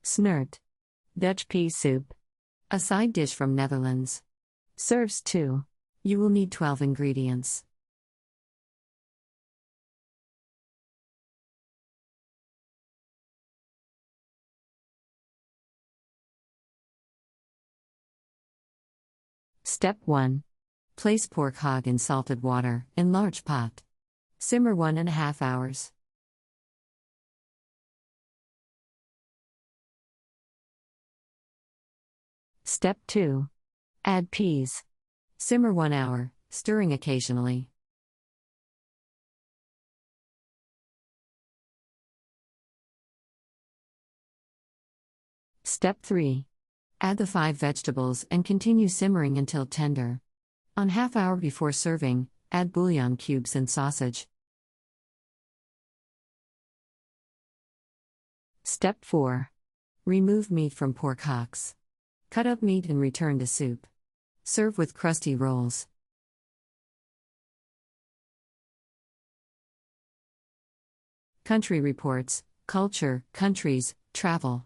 Snert. Dutch pea soup. A side dish from Netherlands. Serves 2. You will need 12 ingredients. Step 1. Place pork hog in salted water, in large pot. Simmer 1.5 hours. Step 2. Add peas. Simmer 1 hour, stirring occasionally. Step 3. Add the 5 vegetables and continue simmering until tender. On half hour before serving, add bouillon cubes and sausage. Step 4. Remove meat from pork hocks. Cut up meat and return to soup. Serve with crusty rolls. Country Reports, Culture, Countries, Travel.